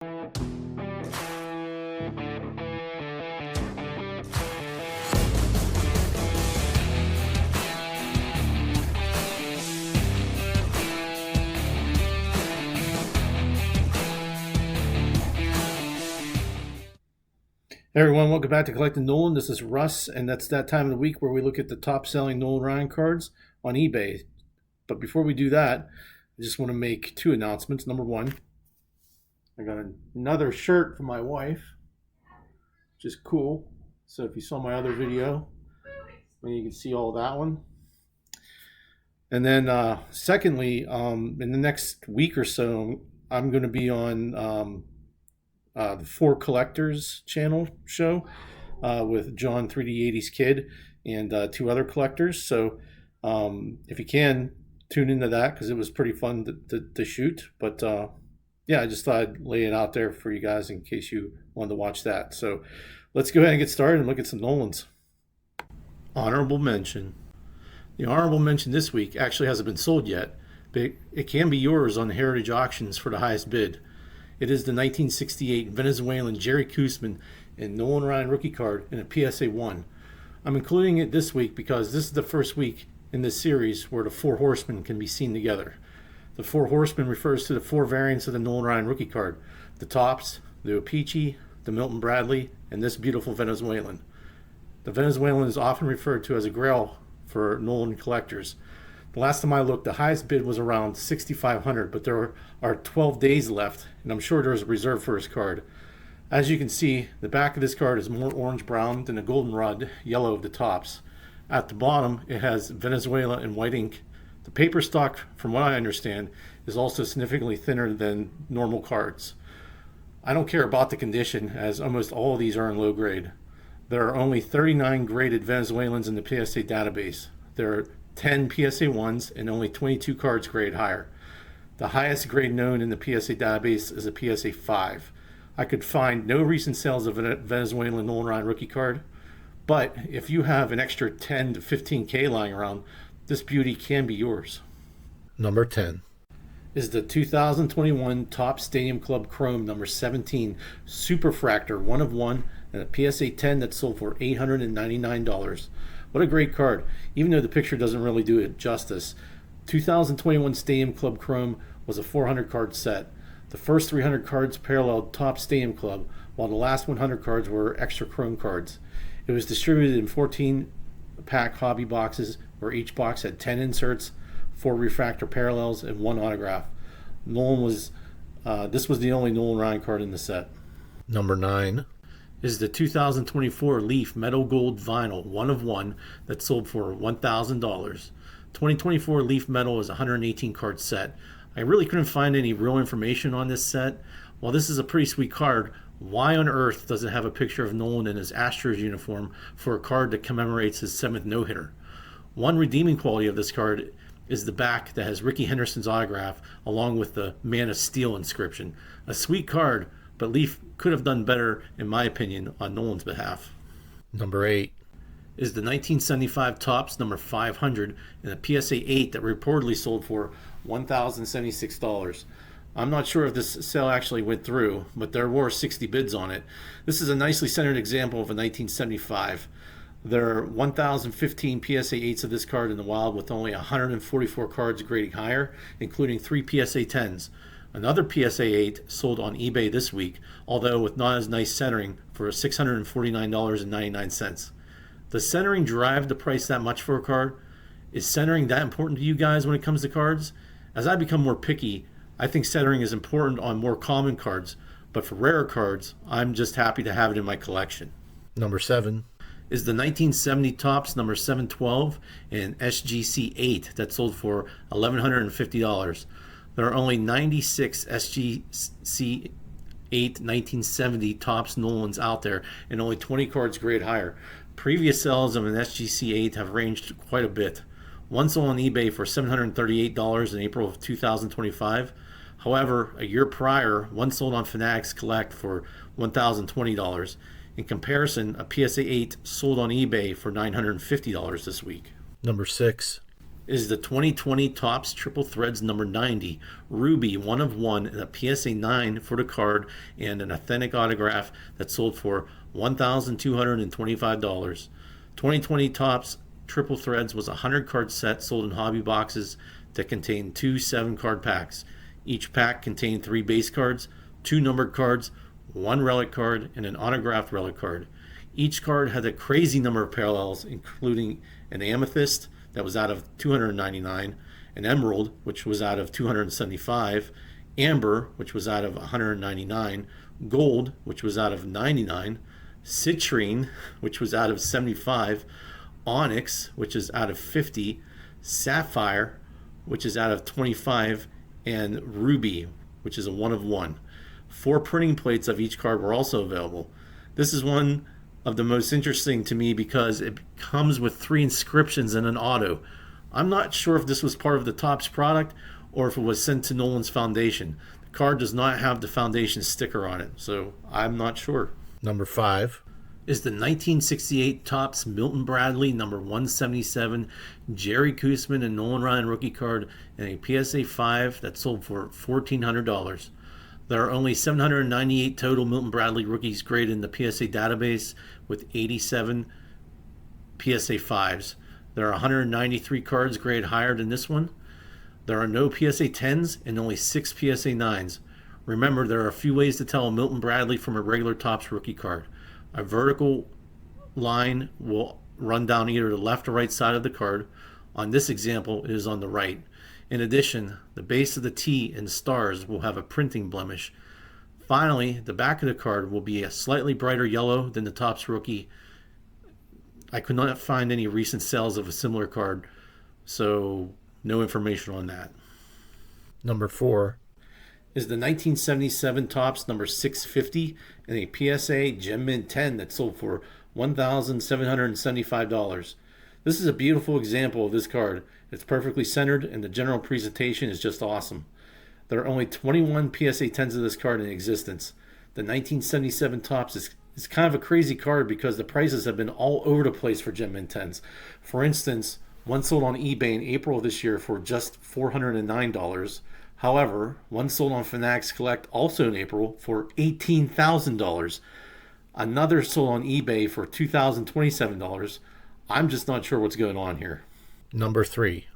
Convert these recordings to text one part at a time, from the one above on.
Hey everyone, welcome back to Collecting Nolan. This is Russ, and that's that time of the week where we look at the top-selling Nolan Ryan cards on eBay. But before we do that, I just want to make two announcements. Number one, I got another shirt for my wife, which is cool. So if you saw my other video, then you can see all that one. And then secondly, in the next week or so, I'm going to be on the Four Collectors channel show with John 3D80's Kid and two other collectors. So if you can, tune into that because it was pretty fun to shoot. But yeah, I just thought I'd lay it out there for you guys in case you wanted to watch that. So let's go ahead and get started and look at some Nolans. Honorable mention. The honorable mention this week actually hasn't been sold yet, but it can be yours on the Heritage Auctions for the highest bid. It is the 1968 Venezuelan Jerry Koosman and Nolan Ryan rookie card in a PSA 1. I'm including it this week because this is the first week in this series where the Four Horsemen can be seen together. The Four Horsemen refers to the four variants of the Nolan Ryan rookie card: the Topps, the O-Pee-Chee, the Milton Bradley, and this beautiful Venezuelan. The Venezuelan is often referred to as a grail for Nolan collectors. The last time I looked, the highest bid was around $6,500, but there are 12 days left, and I'm sure there's a reserve for his card. As you can see, the back of this card is more orange-brown than the goldenrod yellow of the Topps. At the bottom, it has Venezuela in white ink. The paper stock, from what I understand, is also significantly thinner than normal cards. I don't care about the condition, as almost all of these are in low grade. There are only 39 graded Venezuelans in the PSA database. There are 10 PSA 1s and only 22 cards grade higher. The highest grade known in the PSA database is a PSA 5. I could find no recent sales of a Venezuelan Nolan Ryan rookie card, but if you have an extra 10 to 15K lying around, this beauty can be yours. Number 10 is the 2021 Topps Stadium Club Chrome number 17 Superfractor 1 of 1 and a PSA 10 that sold for $899. What a great card, even though the picture doesn't really do it justice. 2021 Stadium Club Chrome was a 400 card set. The first 300 cards paralleled Topps Stadium Club, while the last 100 cards were extra Chrome cards. It was distributed in 14-pack hobby boxes, where each box had 10 inserts, 4 refractor parallels, and 1 autograph. This was the only Nolan Ryan card in the set. Number 9 is the 2024 Leaf Metal Gold Vinyl 1 of 1 that sold for $1,000. 2024 Leaf Metal is a 118 card set. I really couldn't find any real information on this set. While this is a pretty sweet card, why on earth does it have a picture of Nolan in his Astros uniform for a card that commemorates his 7th no-hitter? One redeeming quality of this card is the back that has Ricky Henderson's autograph along with the Man of Steel inscription. A sweet card, but Leaf could have done better, in my opinion, on Nolan's behalf. Number 8 is the 1975 Topps number 500 and a PSA 8 that reportedly sold for $1,076. I'm not sure if this sale actually went through, but there were 60 bids on it. This is a nicely centered example of a 1975. There are 1,015 PSA 8s of this card in the wild, with only 144 cards grading higher, including 3 PSA 10s. Another PSA 8 sold on eBay this week, although with not as nice centering, for $649.99. Does centering drive the price that much for a card? Is centering that important to you guys when it comes to cards? As I become more picky, I think centering is important on more common cards, but for rarer cards, I'm just happy to have it in my collection. Number 7 is the 1970 Topps number 712 and SGC 8 that sold for $1,150. There are only 96 SGC 8 1970 Topps Nolans out there, and only 20 cards grade higher. Previous sales of an SGC 8 have ranged quite a bit. One sold on eBay for $738 in April of 2025. However, a year prior, one sold on Fanatics Collect for $1,020. In comparison, a PSA 8 sold on eBay for $950 this week. Number 6 is the 2020 Topps Triple Threads number 90, Ruby, 1 of 1, and a PSA 9 for the card and an authentic autograph that sold for $1,225. 2020 Topps Triple Threads was a 100 card set sold in hobby boxes that contained 2 7-card packs. Each pack contained 3 base cards, 2 numbered cards, 1 relic card, and an autographed relic card. Each card had a crazy number of parallels, including an amethyst that was out of 299, an emerald, which was out of 275, amber, which was out of 199, gold, which was out of 99, citrine, which was out of 75, onyx, which is out of 50, sapphire, which is out of 25, and ruby, which is a 1 of 1. 4 printing plates of each card were also available. This is one of the most interesting to me because it comes with 3 inscriptions and an auto. I'm not sure if this was part of the Topps product or if it was sent to Nolan's foundation. The card does not have the foundation sticker on it, so I'm not sure. Number 5 is the 1968 Topps Milton Bradley number 177 Jerry Koosman and Nolan Ryan rookie card and a PSA 5 that sold for $1,400. There are only 798 total Milton Bradley rookies graded in the PSA database with 87 PSA 5s. There are 193 cards graded higher than this one. There are no PSA 10s and only 6 PSA 9s. Remember, there are a few ways to tell a Milton Bradley from a regular Topps rookie card. A vertical line will run down either the left or right side of the card. On this example, it is on the right. In addition, the base of the T and stars will have a printing blemish. Finally, the back of the card will be a slightly brighter yellow than the Topps rookie. I could not find any recent sales of a similar card, so no information on that. Number 4 is the 1977 Topps number 650 and a PSA Gem Mint 10 that sold for $1,775. This is a beautiful example of this card. It's perfectly centered and the general presentation is just awesome. There are only 21 PSA 10s of this card in existence. The 1977 Topps is kind of a crazy card because the prices have been all over the place for Gem Mint 10s. For instance, one sold on eBay in April of this year for just $409. However, one sold on Fanatics Collect also in April for $18,000. Another sold on eBay for $2,027. I'm just not sure what's going on here. Number 3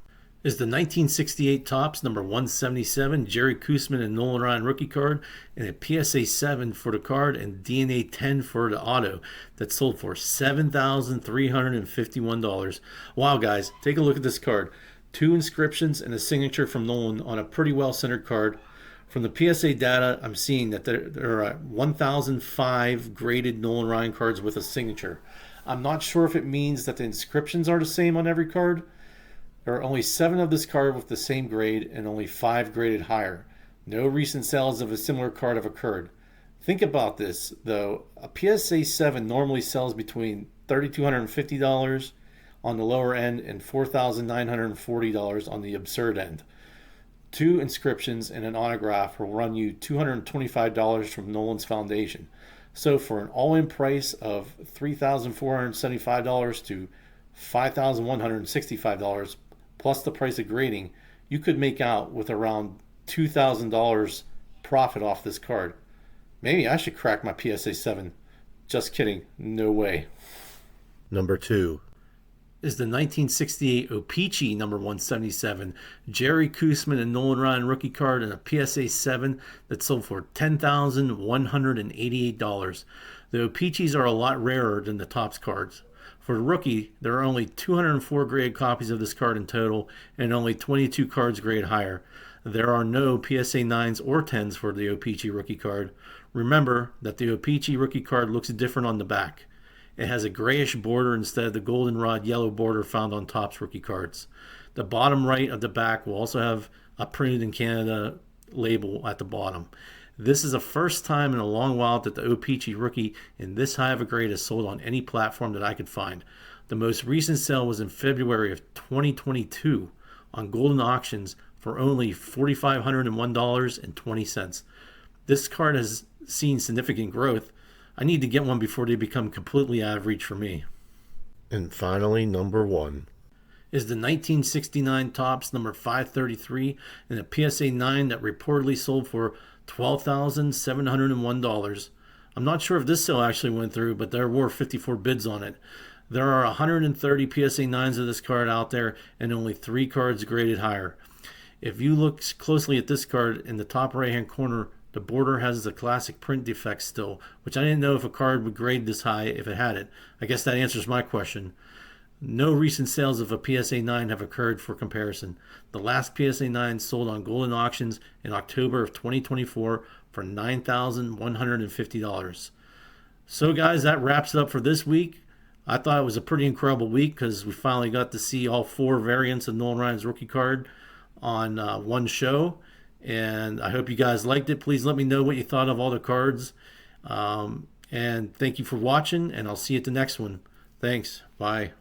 is the 1968 Topps number 177 Jerry Koosman and Nolan Ryan rookie card and a PSA 7 for the card and DNA 10 for the auto that sold for $7,351. Wow, guys, take a look at this card. 2 inscriptions and a signature from Nolan on a pretty well-centered card. From the PSA data, I'm seeing that there are 1,005 graded Nolan Ryan cards with a signature. I'm not sure if it means that the inscriptions are the same on every card. There are only 7 of this card with the same grade and only 5 graded higher. No recent sales of a similar card have occurred. Think about this, though. A PSA 7 normally sells between $3,250 on the lower end and $4,940 on the absurd end. 2 inscriptions and an autograph will run you $225 from Nolan's foundation. So for an all-in price of $3,475 to $5,165 plus the price of grading, you could make out with around $2,000 profit off this card. Maybe I should crack my PSA 7. Just kidding. No way. Number 2 is the 1968 O-Pee-Chee number 177 Jerry Koosman and Nolan Ryan rookie card and a PSA 7 that sold for $10,188. The O-Pee-Chees are a lot rarer than the Topps cards. For the rookie, there are only 204 graded copies of this card in total and only 22 cards graded higher. There are no PSA 9s or 10s for the O-Pee-Chee rookie card. Remember that the O-Pee-Chee rookie card looks different on the back. It has a grayish border instead of the goldenrod yellow border found on Topps rookie cards. The bottom right of the back will also have a printed in Canada label at the bottom. This is the first time in a long while that the O-Pee-Chee rookie in this high of a grade is sold on any platform that I could find. The most recent sale was in February of 2022 on Golden Auctions for only $4,501.20. This card has seen significant growth. I need to get one before they become completely out of reach for me. And finally, number 1 is the 1969 Topps number 533 and a PSA 9 that reportedly sold for $12,701. I'm not sure if this sale actually went through, but there were 54 bids on it. There are 130 PSA 9s of this card out there and only 3 cards graded higher. If you look closely at this card in the top right hand corner, the border has the classic print defect still, which I didn't know if a card would grade this high if it had it. I guess that answers my question. No recent sales of a PSA 9 have occurred for comparison. The last PSA 9 sold on Golden Auctions in October of 2024 for $9,150. So guys, that wraps it up for this week. I thought it was a pretty incredible week because we finally got to see all 4 variants of Nolan Ryan's rookie card on one show. And I hope you guys liked it. Please let me know what you thought of all the cards. And thank you for watching, and I'll see you at the next one. Thanks. Bye.